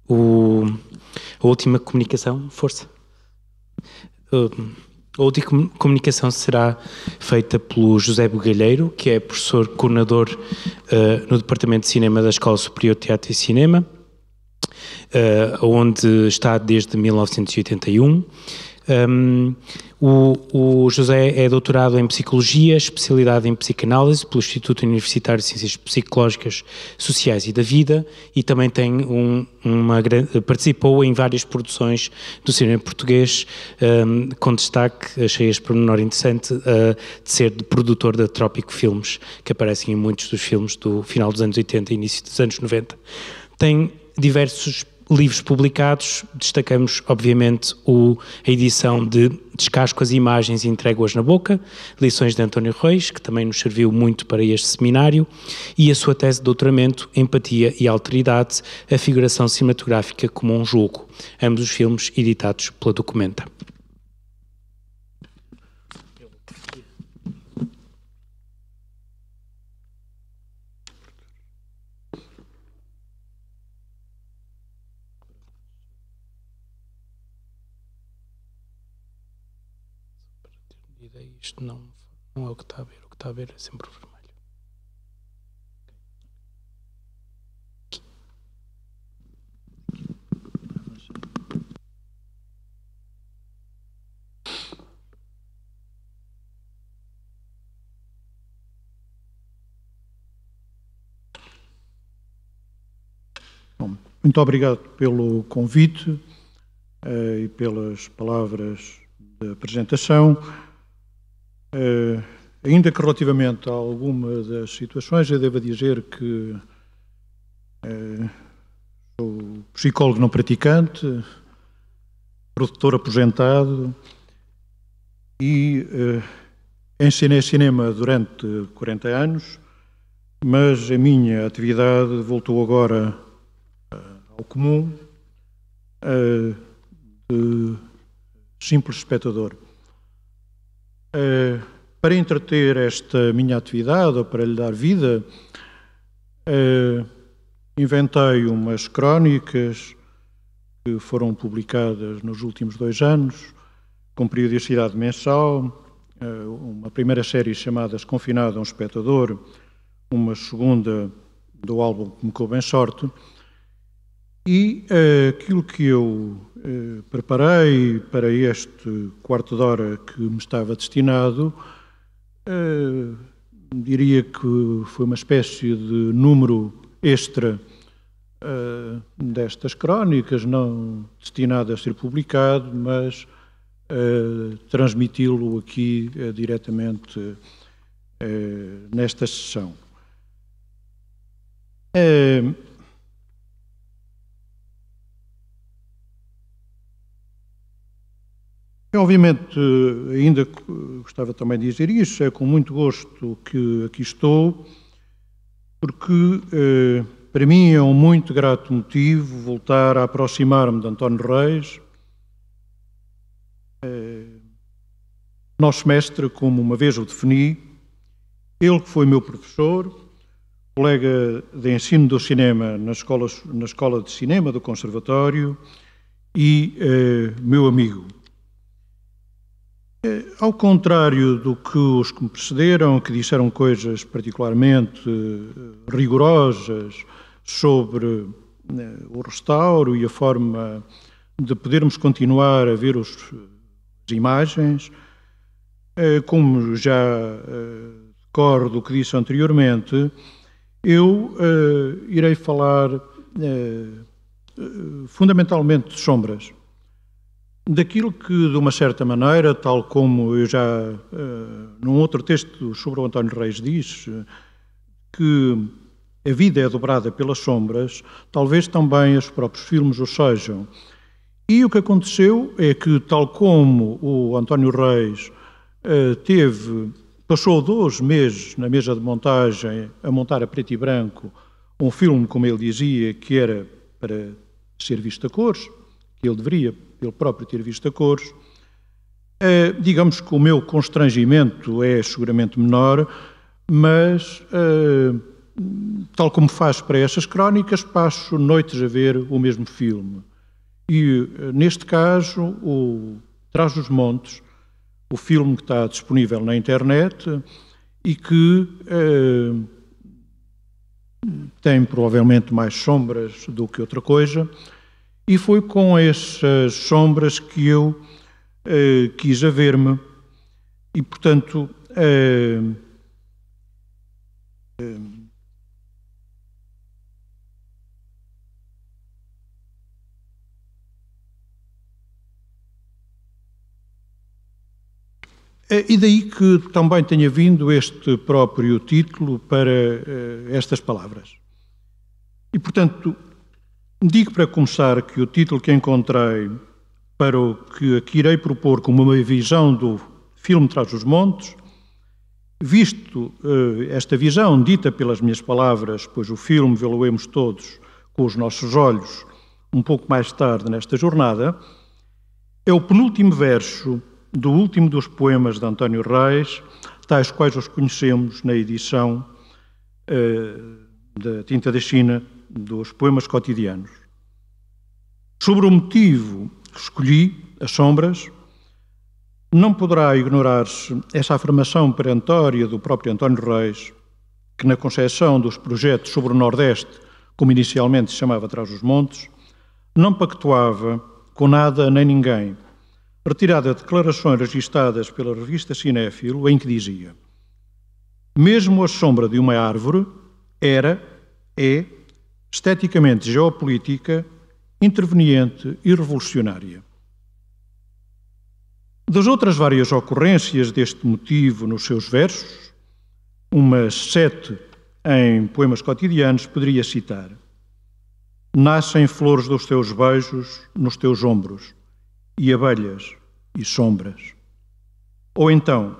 A última comunicação, força. A última comunicação será feita pelo José Bugalheiro, que é professor coordenador no Departamento de Cinema da Escola Superior de Teatro e Cinema, onde está desde 1981. O José é doutorado em Psicologia, especialidade em Psicanálise pelo Instituto Universitário de Ciências Psicológicas, Sociais e da Vida, e também tem participou em várias produções do cinema português, com destaque, achei este pormenor interessante, de ser produtor da Trópico Filmes, que aparecem em muitos dos filmes do final dos anos 80 e início dos anos 90. Tem diversos livros publicados, destacamos obviamente a edição de Descasco as Imagens e Entrego-as na Boca, lições de António Reis, que também nos serviu muito para este seminário, e a sua tese de doutoramento, Empatia e Alteridade, a figuração cinematográfica como um jogo, ambos os filmes editados pela Documenta. Isto não é o que está a ver é sempre o vermelho. Bom, muito obrigado pelo convite e pelas palavras de apresentação. Ainda que relativamente a alguma das situações, eu devo dizer que sou psicólogo não praticante, produtor aposentado e ensinei cinema durante 40 anos, mas a minha atividade voltou agora ao comum de simples espectador. Para entreter esta minha atividade, ou para lhe dar vida, inventei umas crónicas que foram publicadas nos últimos 2 anos, com periodicidade mensal, uma primeira série chamada Confinado a um Espectador, uma segunda do álbum Que Me Coube em Sorte, e aquilo que eu preparei para este quarto de hora que me estava destinado, diria que foi uma espécie de número extra destas crónicas, não destinado a ser publicado, mas transmiti-lo aqui diretamente nesta sessão. Obviamente, ainda gostava também de dizer isso, é com muito gosto que aqui estou, porque para mim é um muito grato motivo voltar a aproximar-me de António Reis, nosso mestre, como uma vez o defini, ele que foi meu professor, colega de ensino do cinema na escola de cinema do Conservatório e meu amigo. Ao contrário do que os que me precederam, que disseram coisas particularmente rigorosas sobre o restauro e a forma de podermos continuar a ver as imagens, como já recordo do que disse anteriormente, eu irei falar fundamentalmente de sombras. Daquilo que, de uma certa maneira, tal como eu já, num outro texto sobre o António Reis disse, que a vida é dobrada pelas sombras, talvez também os próprios filmes o sejam. E o que aconteceu é que, tal como o António Reis passou 2 meses na mesa de montagem a montar a preto e branco um filme, como ele dizia, que era para ser visto a cores, que ele deveria ele próprio ter visto a cores, digamos que o meu constrangimento é seguramente menor, mas tal como faço para estas crónicas, passo noites a ver o mesmo filme. E, neste caso, o Trás-os-Montes, o filme que está disponível na internet e que tem provavelmente mais sombras do que outra coisa, e foi com essas sombras que eu quis haver-me, e, portanto, e daí que também tenha vindo este próprio título para estas palavras. E, portanto, digo para começar que o título que encontrei para o que aqui irei propor como uma visão do filme Trás-os-Montes, visto esta visão dita pelas minhas palavras, pois o filme vê-lo-emos todos com os nossos olhos um pouco mais tarde nesta jornada, é o penúltimo verso do último dos poemas de António Reis, tais quais os conhecemos na edição da Tinta da China dos Poemas Cotidianos. Sobre o motivo que escolhi, as sombras, não poderá ignorar-se essa afirmação perentória do próprio António Reis, que na concepção dos projetos sobre o Nordeste, como inicialmente se chamava Trás-os-Montes, não pactuava com nada nem ninguém, retirada de declarações registadas pela revista Cinéfilo, em que dizia: mesmo a sombra de uma árvore é, esteticamente geopolítica, interveniente e revolucionária. Das outras várias ocorrências deste motivo nos seus versos, umas 7 em Poemas Cotidianos, poderia citar: nascem flores dos teus beijos nos teus ombros, e abelhas e sombras. Ou então,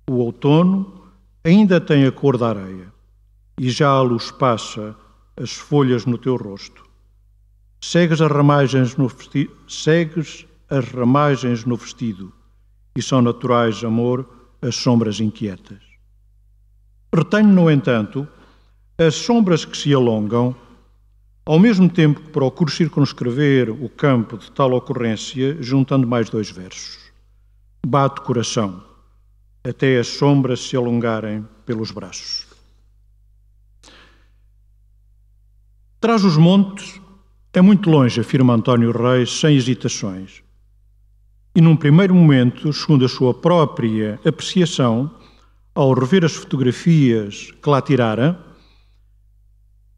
o outono ainda tem a cor da areia, e já a luz passa as folhas no teu rosto. Segues as ramagens no vestido, e são naturais, amor, as sombras inquietas. Retenho, no entanto, as sombras que se alongam, ao mesmo tempo que procuro circunscrever o campo de tal ocorrência, juntando mais 2 versos. Bate coração, até as sombras se alongarem pelos braços. Trás-os-Montes é muito longe, afirma António Reis, sem hesitações. E num primeiro momento, segundo a sua própria apreciação, ao rever as fotografias que lá tirara,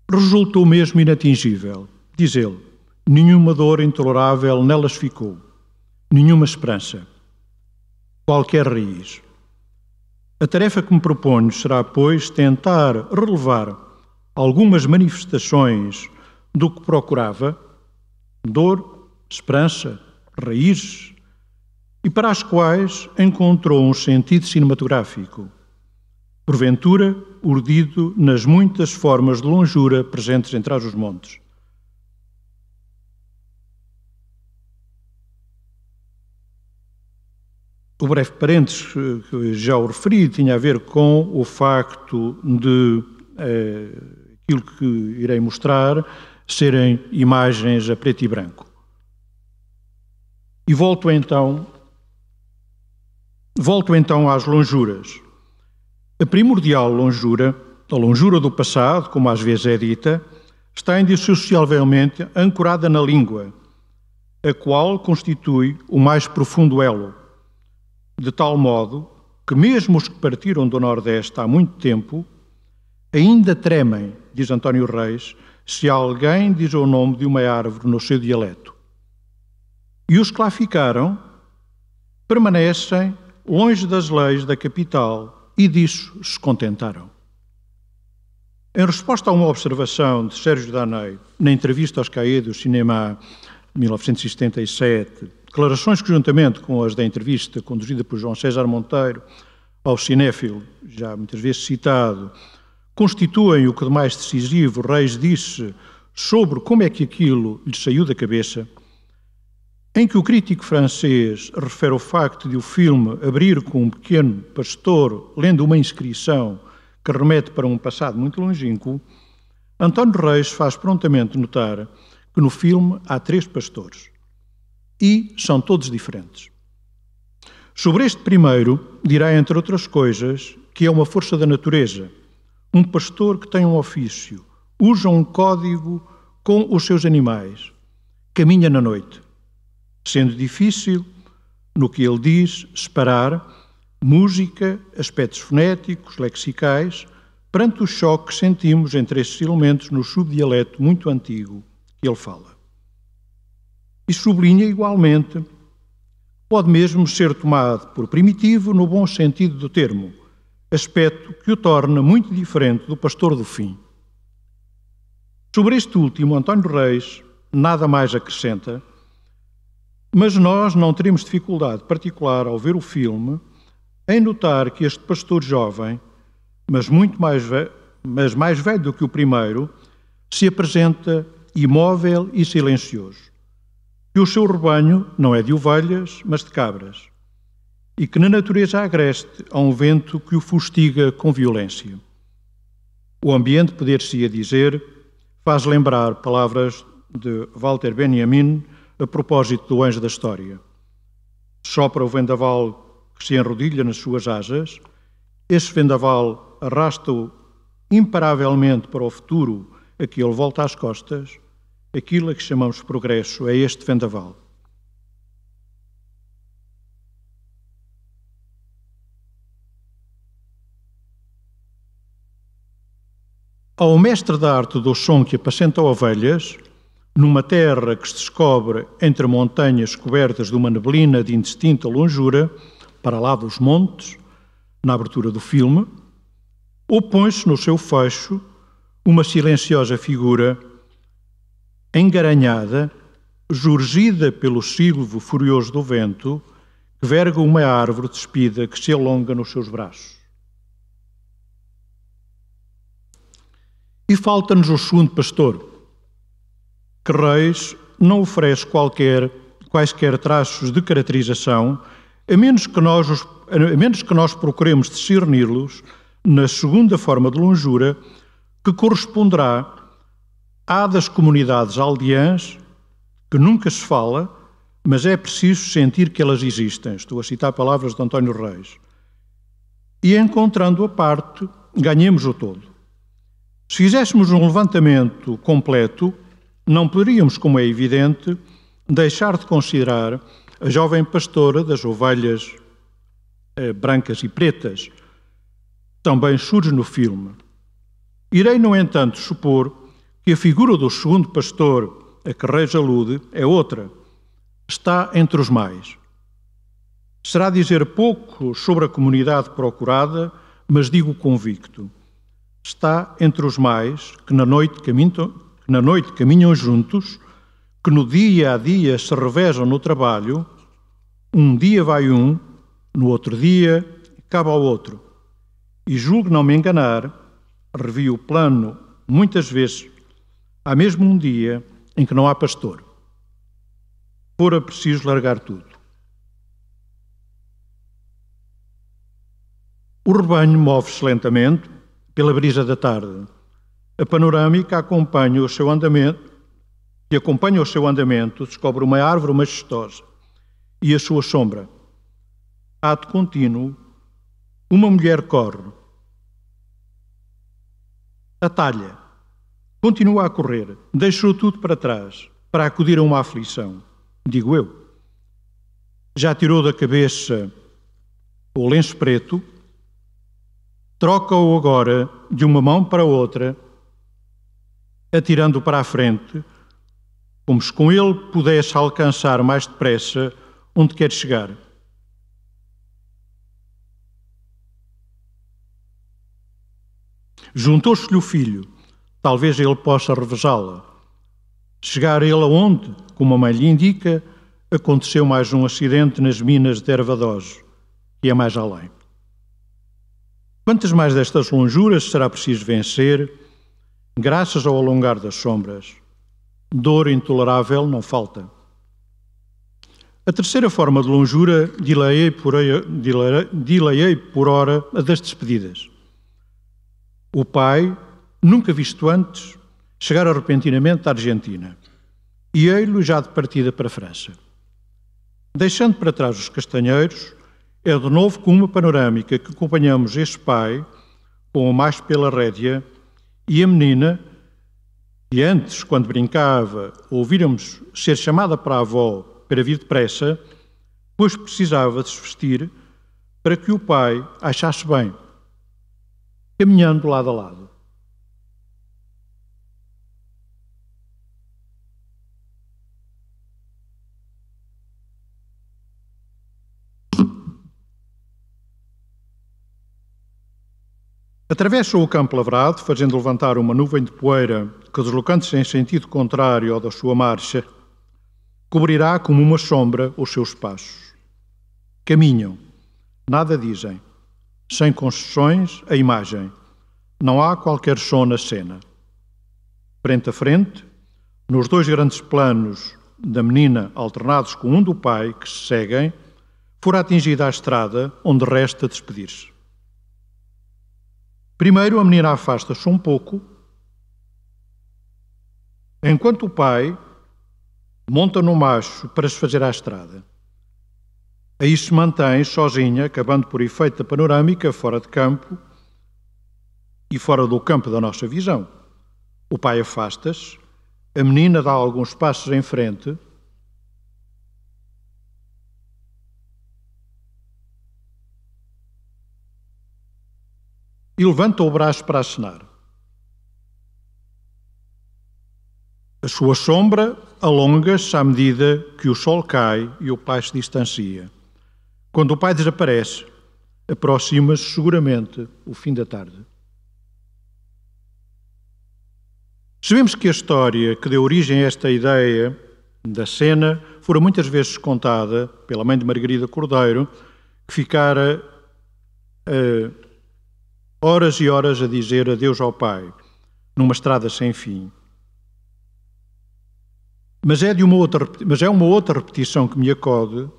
resultou mesmo inatingível. Diz ele: nenhuma dor intolerável nelas ficou, nenhuma esperança, qualquer raiz. A tarefa que me proponho será, pois, tentar relevar algumas manifestações do que procurava, dor, esperança, raízes, e para as quais encontrou um sentido cinematográfico, porventura urdido nas muitas formas de longura presentes em Trás-os-Montes. O breve parênteses que já o referi tinha a ver com o facto de aquilo que irei mostrar serem imagens a preto e branco. E volto então às lonjuras. A primordial longura, a longura do passado, como às vezes é dita, está indissociavelmente ancorada na língua, a qual constitui o mais profundo elo, de tal modo que mesmo os que partiram do Nordeste há muito tempo ainda tremem, diz António Reis, se alguém diz o nome de uma árvore no seu dialeto. E os que lá ficaram permanecem longe das leis da capital e disso se contentaram. Em resposta a uma observação de Sérgio Daney, na entrevista aos Cahiers do Cinéma 1977, declarações que, juntamente com as da entrevista conduzida por João César Monteiro ao Cinéfilo, já muitas vezes citado, constituem o que de mais decisivo Reis disse sobre como é que aquilo lhe saiu da cabeça, em que o crítico francês refere o facto de o filme abrir com um pequeno pastor lendo uma inscrição que remete para um passado muito longínquo, António Reis faz prontamente notar que no filme há 3 pastores e são todos diferentes. Sobre este primeiro, dirá, entre outras coisas, que é uma força da natureza, um pastor que tem um ofício, usa um código com os seus animais, caminha na noite, sendo difícil, no que ele diz, separar música, aspectos fonéticos, lexicais, perante o choque que sentimos entre estes elementos no subdialeto muito antigo que ele fala. E sublinha igualmente, pode mesmo ser tomado por primitivo no bom sentido do termo, aspecto que o torna muito diferente do pastor do fim. Sobre este último, António Reis nada mais acrescenta, mas nós não teremos dificuldade particular ao ver o filme em notar que este pastor jovem, mas mais velho do que o primeiro, se apresenta imóvel e silencioso. Que o seu rebanho não é de ovelhas, mas de cabras, e que na natureza agreste há um vento que o fustiga com violência. O ambiente, poder-se-ia dizer, faz lembrar palavras de Walter Benjamin a propósito do anjo da história. Sopra o vendaval que se enrodilha nas suas asas, esse vendaval arrasta-o imparavelmente para o futuro a que ele volta às costas. Aquilo a que chamamos progresso é este vendaval. Ao mestre da arte do som que apacenta ovelhas, numa terra que se descobre entre montanhas cobertas de uma neblina de indistinta longura, para lá dos montes, na abertura do filme, opõe-se no seu fecho uma silenciosa figura engaranhada, jurgida pelo silvo furioso do vento, que verga uma árvore despida que se alonga nos seus braços. E falta-nos o segundo pastor, que Reis não oferece quaisquer traços de caracterização, a menos que nós procuremos discerni-los na segunda forma de longura, que corresponderá à das comunidades aldeãs, que nunca se fala, mas é preciso sentir que elas existem. Estou a citar palavras de António Reis. E encontrando a parte, ganhemos o todo. Se fizéssemos um levantamento completo, não poderíamos, como é evidente, deixar de considerar a jovem pastora das ovelhas brancas e pretas. Também surge no filme. Irei, no entanto, supor que a figura do segundo pastor a que Reis alude é outra. Está entre os mais. Será dizer pouco sobre a comunidade procurada, mas digo convicto. Está entre os mais que na noite caminham juntos, que no dia a dia se revezam no trabalho, um dia vai um, no outro dia cabe ao outro. E julgo não me enganar, revi o plano muitas vezes, há mesmo um dia em que não há pastor. Fora preciso largar tudo. O rebanho move-se lentamente pela brisa da tarde. A panorâmica acompanha o seu andamento, descobre uma árvore majestosa e a sua sombra. Ato contínuo, uma mulher corre. Atalha. Continua a correr. Deixou tudo para trás, para acudir a uma aflição. Digo eu. Já tirou da cabeça o lenço preto, troca-o agora de uma mão para outra, atirando para a frente, como se com ele pudesse alcançar mais depressa onde quer chegar. Juntou-se-lhe o filho, talvez ele possa revezá-la. Chegar ele aonde, como a mãe lhe indica, aconteceu mais um acidente nas minas de Ervadoz, que é mais além. Quantas mais destas lonjuras será preciso vencer, graças ao alongar das sombras? Dor intolerável não falta. A terceira forma de longura dileiei por ora a das despedidas. o pai, nunca visto antes, chegara repentinamente da Argentina, e ei-lo já de partida para a França. Deixando para trás os castanheiros, é de novo com uma panorâmica que acompanhamos este pai, com o macho pela rédea, e a menina, e antes, quando brincava, ouvíramos ser chamada para a avó para vir depressa, pois precisava de se vestir para que o pai achasse bem, caminhando lado a lado. Atravessam o campo lavrado, fazendo levantar uma nuvem de poeira que, deslocando-se em sentido contrário ao da sua marcha, cobrirá como uma sombra os seus passos. Caminham, nada dizem, sem concessões a imagem. Não há qualquer som na cena. Frente a frente, nos dois grandes planos da menina alternados com um do pai que se seguem, fora atingida a estrada onde resta despedir-se. Primeiro a menina afasta-se um pouco, enquanto o pai monta no macho para se fazer à estrada. Aí se mantém sozinha, acabando por efeito da panorâmica, fora de campo e fora do campo da nossa visão. O pai afasta-se, a menina dá alguns passos em frente, e levanta o braço para acenar. A sua sombra alonga-se à medida que o sol cai e o pai se distancia. Quando o pai desaparece, aproxima-se seguramente o fim da tarde. Sabemos que a história que deu origem a esta ideia da cena fora muitas vezes contada pela mãe de Margarida Cordeiro, que ficara horas e horas a dizer adeus ao pai, numa estrada sem fim. Mas é uma outra repetição que me acode,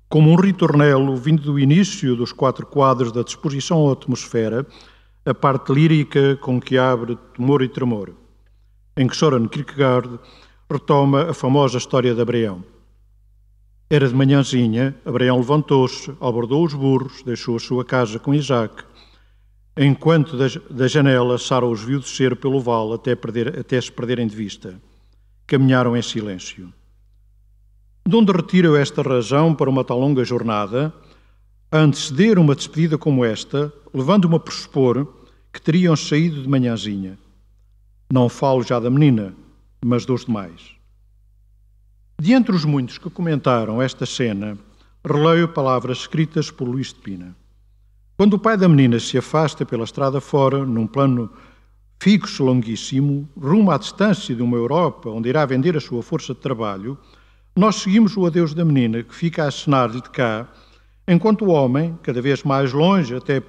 como um ritornelo vindo do início dos 4 quadros da disposição à atmosfera, a parte lírica com que abre Temor e Tremor, em que Søren Kierkegaard retoma a famosa história de Abraão. Era de manhãzinha, Abraão levantou-se, abordou os burros, deixou a sua casa com Isaac, enquanto da janela Sara os viu descer pelo vale até se perderem de vista. Caminharam em silêncio. De onde retiro esta razão para uma tão longa jornada, a anteceder uma despedida como esta, levando-me a pressupor que teriam saído de manhãzinha. Não falo já da menina, mas dos demais. De entre os muitos que comentaram esta cena, releio palavras escritas por Luís de Pina. Quando o pai da menina se afasta pela estrada fora, num plano fixo longuíssimo, rumo à distância de uma Europa onde irá vender a sua força de trabalho, nós seguimos o adeus da menina, que fica a acenar-lhe de cá, enquanto o homem, cada vez mais longe, até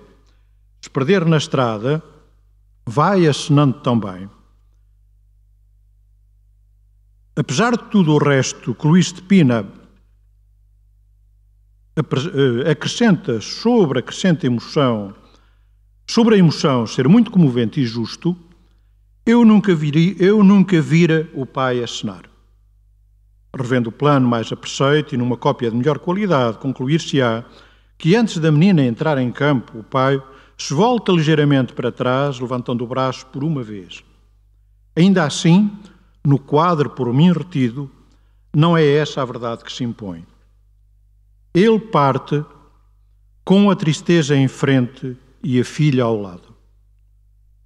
se perder na estrada, vai acenando também. Apesar de tudo o resto que Luís de Pina acrescenta sobre a emoção ser muito comovente e justo, eu nunca vira o pai acenar. Revendo o plano mais a preceito e numa cópia de melhor qualidade, concluir-se-á que antes da menina entrar em campo, o pai se volta ligeiramente para trás, levantando o braço por uma vez. Ainda assim, no quadro por mim retido, não é essa a verdade que se impõe. Ele parte com a tristeza em frente e a filha ao lado.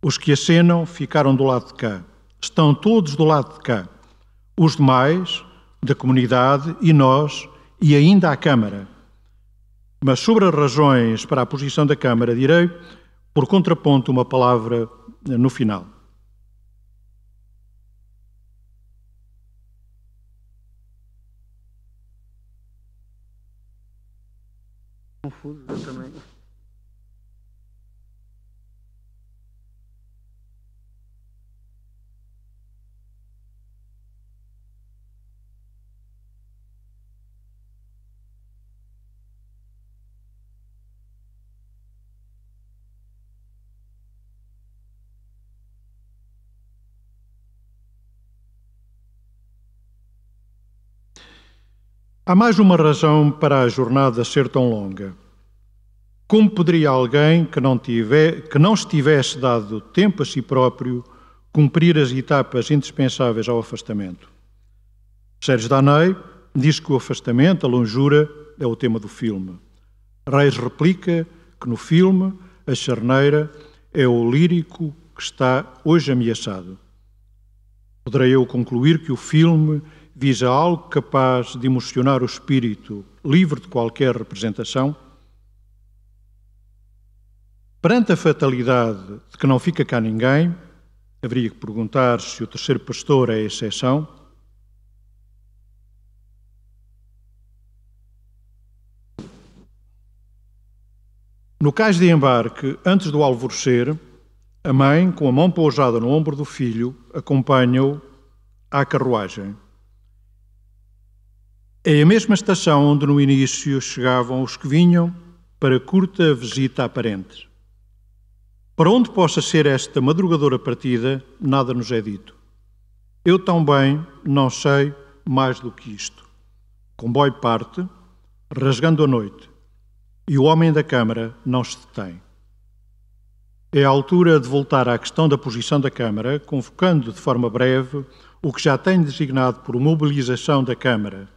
Os que acenam ficaram do lado de cá. Estão todos do lado de cá. Os demais, da comunidade e nós, e ainda a Câmara. Mas sobre as razões para a posição da Câmara, direi, por contraponto, uma palavra no final. Confuso, eu também. Há mais uma razão para a jornada ser tão longa. Como poderia alguém que não estivesse dado tempo a si próprio cumprir as etapas indispensáveis ao afastamento? Serge Daney diz que o afastamento, a longura, é o tema do filme. Reis replica que no filme a charneira é o lírico que está hoje ameaçado. Poderei eu concluir que o filme visa algo capaz de emocionar o espírito, livre de qualquer representação? Perante a fatalidade de que não fica cá ninguém, haveria que perguntar se o terceiro pastor é a exceção. No cais de embarque, antes do alvorecer, a mãe, com a mão pousada no ombro do filho, acompanha-o à carruagem. É a mesma estação onde no início chegavam os que vinham para curta visita a parentes. Para onde possa ser esta madrugadora partida, nada nos é dito. Eu também não sei mais do que isto. O comboio parte, rasgando a noite, e o homem da Câmara não se detém. É a altura de voltar à questão da posição da Câmara, convocando de forma breve o que já tem designado por mobilização da Câmara,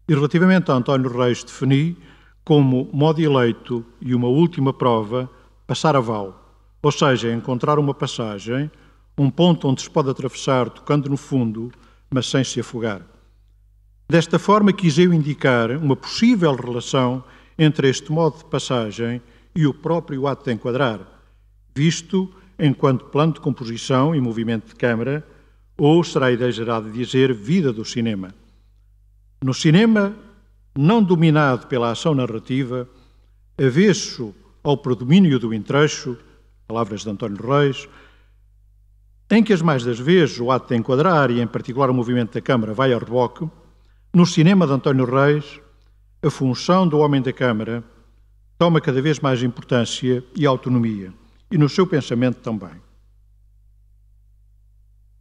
e relativamente a António Reis defini como modo eleito e uma última prova passar a val. Ou seja, encontrar uma passagem, um ponto onde se pode atravessar tocando no fundo, mas sem se afogar. Desta forma, quis eu indicar uma possível relação entre este modo de passagem e o próprio ato de enquadrar, visto enquanto plano de composição e movimento de câmara, ou será exagerado dizer vida do cinema. No cinema, não dominado pela ação narrativa, avesso ao predomínio do entrecho, palavras de António Reis, em que as mais das vezes o ato de enquadrar e em particular o movimento da câmara vai a reboque, no cinema de António Reis, a função do homem da câmara toma cada vez mais importância e autonomia, e no seu pensamento também.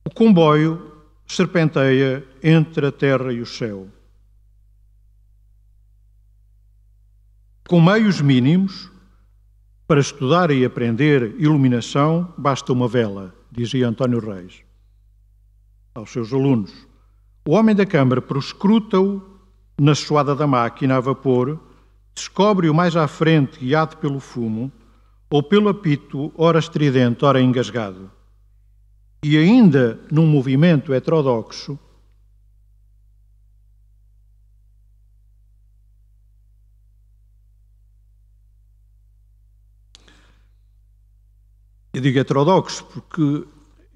O comboio serpenteia entre a terra e o céu. Com meios mínimos, para estudar e aprender iluminação, basta uma vela, dizia António Reis aos seus alunos. O homem da câmara proscruta-o na suada da máquina a vapor, descobre-o mais à frente guiado pelo fumo ou pelo apito, ora estridente, ora engasgado. E ainda num movimento heterodoxo, eu digo heterodoxo porque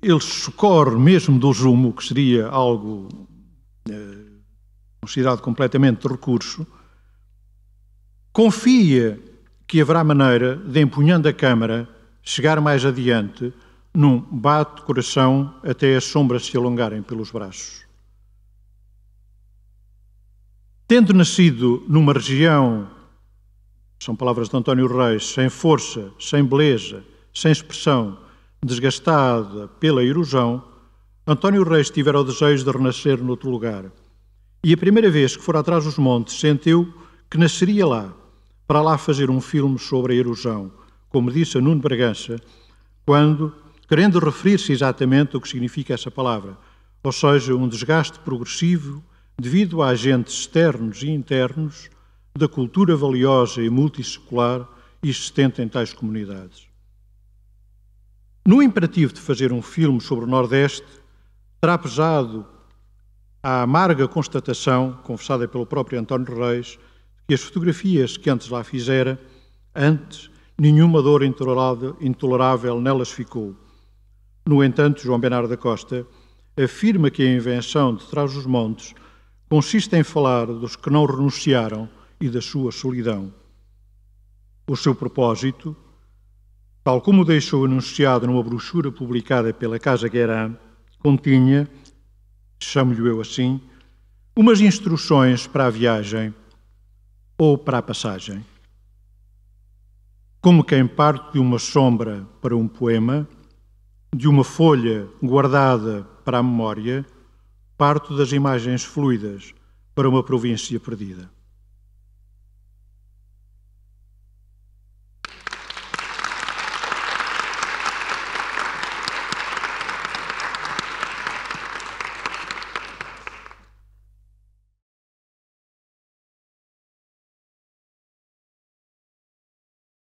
ele socorre mesmo do zumo, que seria algo considerado completamente de recurso, confia que haverá maneira de, empunhando a câmara, chegar mais adiante num bate-coração até as sombras se alongarem pelos braços. Tendo nascido numa região, são palavras de António Reis, sem força, sem beleza, sem expressão, desgastada pela erosão, António Reis tivera o desejo de renascer noutro lugar. E a primeira vez que for atrás dos montes, sentiu que nasceria lá, para lá fazer um filme sobre a erosão, como disse a Nuno Bragança, quando, querendo referir-se exatamente ao que significa essa palavra, ou seja, um desgaste progressivo devido a agentes externos e internos da cultura valiosa e multissecular existente em tais comunidades. No imperativo de fazer um filme sobre o Nordeste, terá pesado a amarga constatação, confessada pelo próprio António Reis, que as fotografias que antes lá fizera, antes, nenhuma dor intolerável nelas ficou. No entanto, João Bernardo da Costa afirma que a invenção de Trás os Montes consiste em falar dos que não renunciaram e da sua solidão. O seu propósito, tal como deixou anunciado numa brochura publicada pela Casa Guérin, continha, chamo-lhe eu assim, umas instruções para a viagem ou para a passagem. Como quem parte de uma sombra para um poema, de uma folha guardada para a memória, parto das imagens fluidas para uma província perdida.